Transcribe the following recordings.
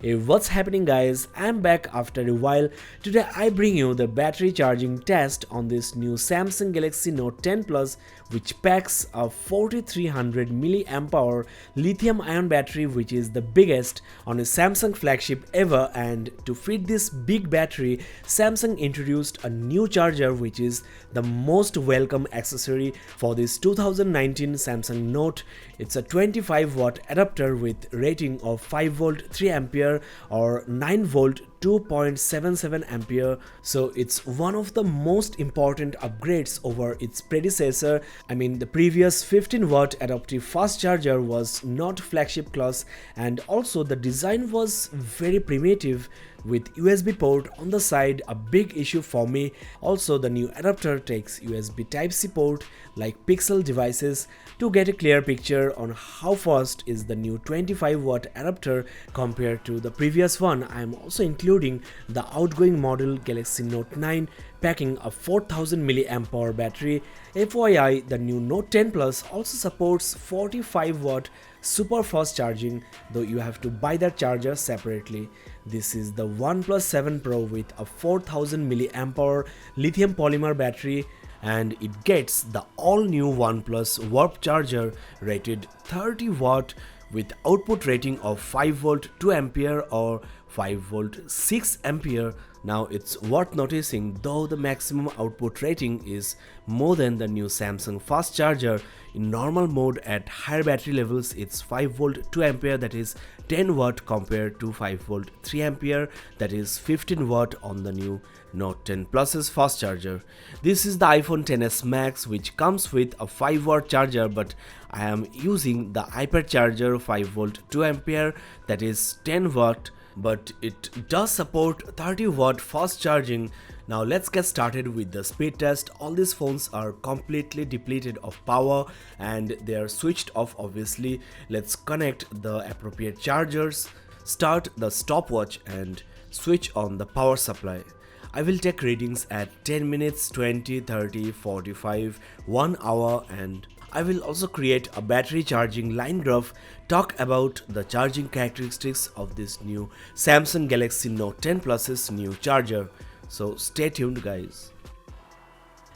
Hey, what's happening guys? I'm back after a while. Today I bring you the battery charging test on this new Samsung Galaxy Note 10 Plus, which packs a 4300 mAh lithium ion battery, which is the biggest on a Samsung flagship ever. And to fit this big battery, Samsung introduced a new charger, which is the most welcome accessory for this 2019 Samsung Note. It's a 25 watt adapter with rating of 5 volt 3 ampere or 9 volt 2.77 ampere. So it's one of the most important upgrades over its predecessor. I mean, the previous 15 watt adaptive fast charger was not flagship class, and also the design was very primitive with USB port on the side, a big issue for me. Also, the new adapter takes USB Type-C port like Pixel devices. To get a clear picture on how fast is the new 25 watt adapter compared to the previous one, I am also including the outgoing model Galaxy Note 9 packing a 4000 mAh battery. FYI, the new Note 10 Plus also supports 45 watt super fast charging, though you have to buy that charger separately. This is the OnePlus 7 Pro with a 4000 mAh lithium polymer battery, and it gets the all-new OnePlus Warp charger rated 30 watt with output rating of 5 volt 2 ampere or 5 volt 6 ampere. Now it's worth noticing, though the maximum output rating is more than the new Samsung fast charger, in normal mode at higher battery levels it's 5 volt 2 ampere, that is 10 watt, compared to 5 volt 3 ampere, that is 15 watt on the new Note 10 Plus's fast charger. This is the iPhone XS Max, which comes with a 5 watt charger, but I am using the iPad charger 5 volt 2 ampere, that is 10 watt, but it does support 30 watt fast charging. Now let's get started with the speed test. All these phones are completely depleted of power and they are switched off obviously. Let's connect the appropriate chargers, start the stopwatch and switch on the power supply. I will take readings at 10 minutes, 20, 30, 45, 1 hour, and I will also create a battery charging line graph, talk about the charging characteristics of this new Samsung Galaxy Note 10 Plus's new charger. So stay tuned guys.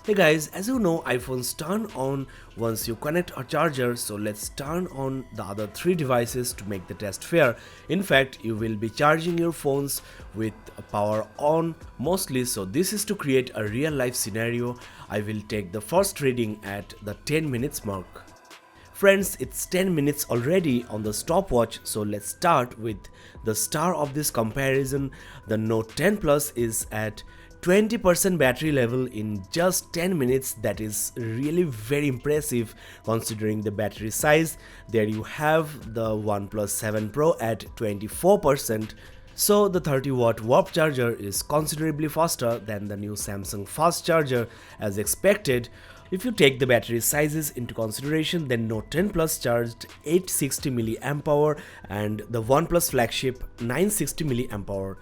Hey guys, as you know, iPhones turn on once you connect a charger, so let's turn on the other three devices to make the test fair. In fact, you will be charging your phones with power on mostly, so this is to create a real life scenario. I will take the first reading at the 10 minutes mark. Friends, it's 10 minutes already on the stopwatch, so let's start with the star of this comparison. The Note 10 Plus is at 20% battery level in just 10 minutes. That is really very impressive considering the battery size. There you have the OnePlus 7 Pro at 24%. So the 30 watt warp charger is considerably faster than the new Samsung fast charger as expected. If you take the battery sizes into consideration, then Note 10 Plus charged 860 mAh and the OnePlus flagship 960 mAh.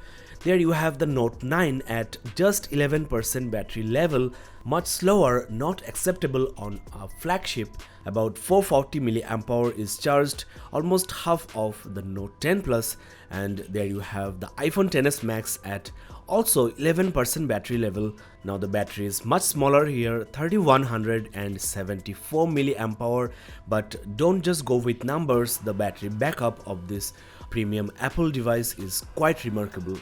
There you have the Note 9 at just 11% battery level, much slower, not acceptable on a flagship. About 440 mAh is charged, almost half of the Note 10 Plus. And there you have the iPhone XS Max at also 11% battery level. Now the battery is much smaller here, 3174 mAh, but don't just go with numbers, the battery backup of this premium Apple device is quite remarkable.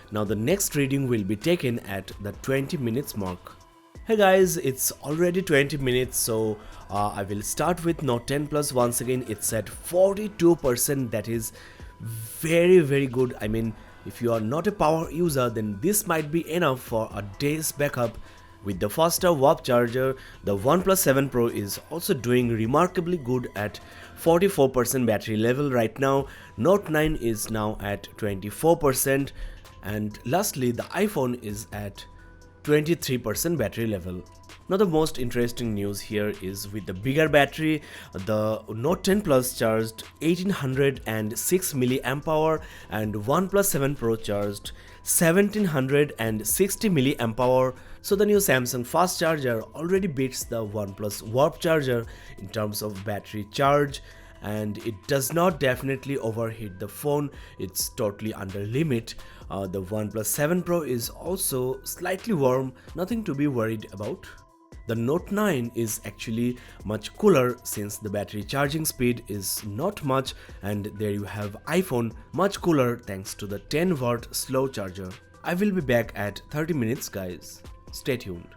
Now the next reading will be taken at the 20 minutes mark. Hey guys, it's already 20 minutes, so I will start with Note 10 Plus. Once again, it's at 42%. That is very good. I mean, if you are not a power user, then this might be enough for a day's backup. With the faster warp charger, the OnePlus 7 Pro is also doing remarkably good at 44% battery level right now. Note 9 is now at 24%. And lastly, the iPhone is at 23% battery level. Now the most interesting news here is with the bigger battery. The Note 10 Plus charged 1806 mAh and OnePlus 7 Pro charged 1760 mAh. So the new Samsung fast charger already beats the OnePlus Warp charger in terms of battery charge. and it does not definitely overheat the phone. It's totally under limit. The OnePlus 7 Pro is also slightly warm, nothing to be worried about. The Note 9 is actually much cooler since the battery charging speed is not much, and there you have iPhone, much cooler thanks to the 10-watt slow charger. I will be back at 30 minutes guys. Stay tuned.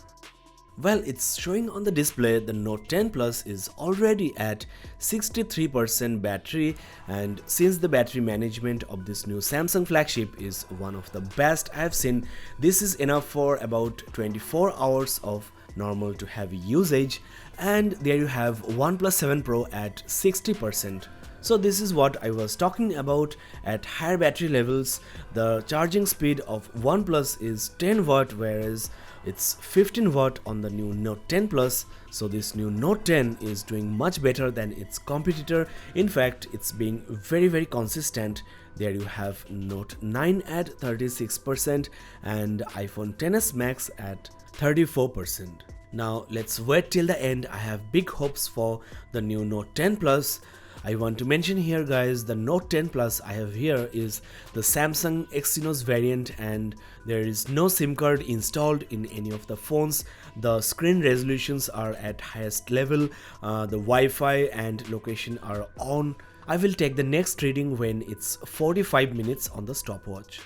Well, it's showing on the display the Note 10 Plus is already at 63% battery, and since the battery management of this new Samsung flagship is one of the best I have seen, this is enough for about 24 hours of normal to heavy usage. And there you have OnePlus 7 Pro at 60%. So this is what I was talking about. At higher battery levels, the charging speed of OnePlus is 10 watt, whereas it's 15 watt on the new Note 10 Plus. So this new Note 10 is doing much better than its competitor. In fact, it's being very consistent. There you have Note 9 at 36% and iPhone XS Max at 34%. Now let's wait till the end. I have big hopes for the new Note 10 Plus. I want to mention here guys, the Note 10 Plus I have here is the Samsung Exynos variant, and there is no SIM card installed in any of the phones. The screen resolutions are at highest level, the Wi-Fi and location are on. I will take the next reading when it's 45 minutes on the stopwatch.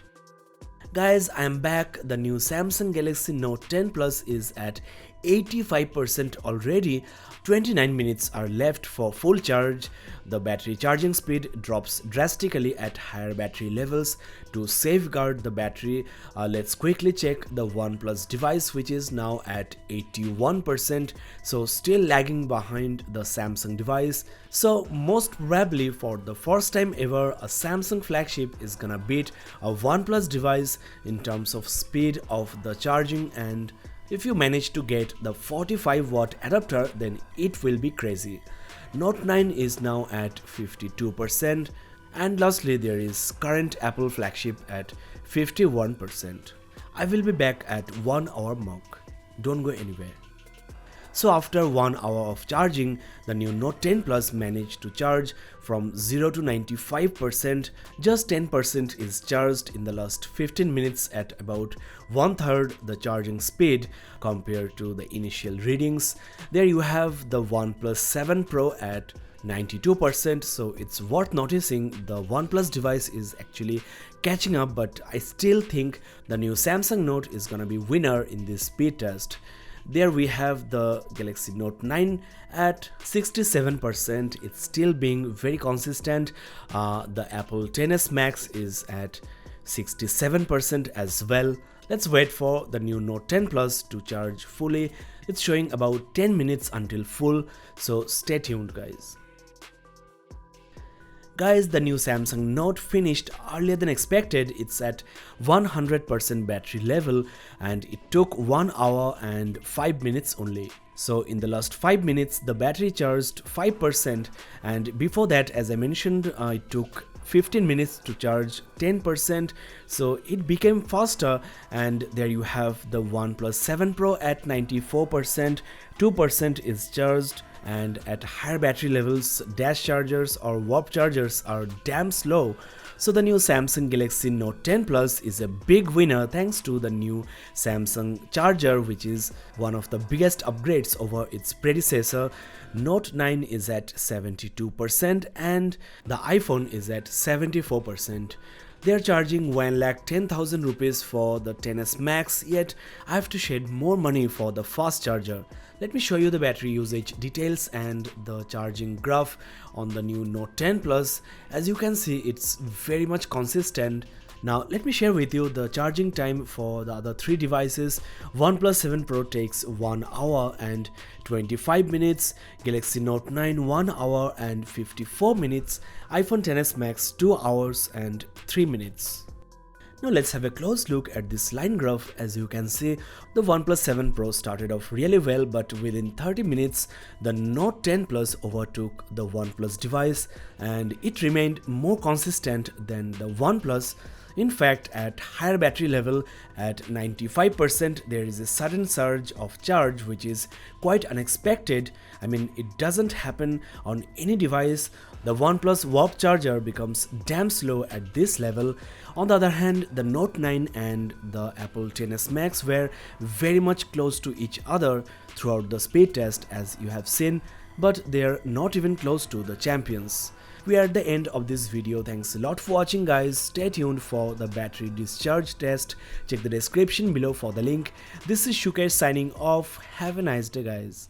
Guys, I am back. The new Samsung Galaxy Note 10 Plus is at 85% already. 29 minutes are left for full charge. The battery charging speed drops drastically at higher battery levels. To safeguard the battery, let's quickly check the OnePlus device, which is now at 81%, so still lagging behind the Samsung device. So most probably for the first time ever, a Samsung flagship is gonna beat a OnePlus device in terms of speed of the charging, and if you manage to get the 45 watt adapter, then it will be crazy. Note 9 is now at 52%, and lastly there is current Apple flagship at 51%. I will be back at 1 hour mark. Don't go anywhere. So after 1 hour of charging, the new Note 10 Plus managed to charge from 0 to 95%. Just 10% is charged in the last 15 minutes at about 1/3 the charging speed compared to the initial readings. There you have the OnePlus 7 Pro at 92%, so it's worth noticing the OnePlus device is actually catching up, but I still think the new Samsung Note is gonna be winner in this speed test. There we have the Galaxy Note 9 at 67%. It's still being very consistent. The Apple XS Max is at 67% as well. Let's wait for the new Note 10 Plus to charge fully. It's showing about 10 minutes until full, so stay tuned guys. Guys, the new Samsung Note finished earlier than expected. It's at 100% battery level and it took 1 hour and 5 minutes only. So in the last 5 minutes the battery charged 5%, and before that, as I mentioned, it took 15 minutes to charge 10%, so it became faster. And there you have the OnePlus 7 Pro at 94%, 2% is charged, and at higher battery levels dash chargers or warp chargers are damn slow. So the new Samsung Galaxy Note 10 Plus is a big winner thanks to the new Samsung charger, which is one of the biggest upgrades over its predecessor. Note 9 is at 72% and the iPhone is at 74%. They are charging 1,10,000 rupees for the XS Max, yet I have to shed more money for the fast charger. Let me show you the battery usage details and the charging graph on the new Note 10 Plus. As you can see, it's very much consistent. Now let me share with you the charging time for the other three devices. OnePlus 7 Pro takes 1 hour and 25 minutes, Galaxy Note 9 1 hour and 54 minutes, iPhone XS Max 2 hours and 3 minutes. Now let's have a close look at this line graph. As you can see, the OnePlus 7 Pro started off really well, but within 30 minutes the Note 10 Plus overtook the OnePlus device and it remained more consistent than the OnePlus. In fact, at higher battery level at 95%, there is a sudden surge of charge which is quite unexpected. I mean, it doesn't happen on any device. The OnePlus Warp charger becomes damn slow at this level. On the other hand, the Note 9 and the Apple XS Max were very much close to each other throughout the speed test, as you have seen, but they are not even close to the champions. We are at the end of this video. Thanks a lot for watching, guys. Stay tuned for the battery discharge test. Check the description below for the link. This is Shukesh signing off. Have a nice day, guys.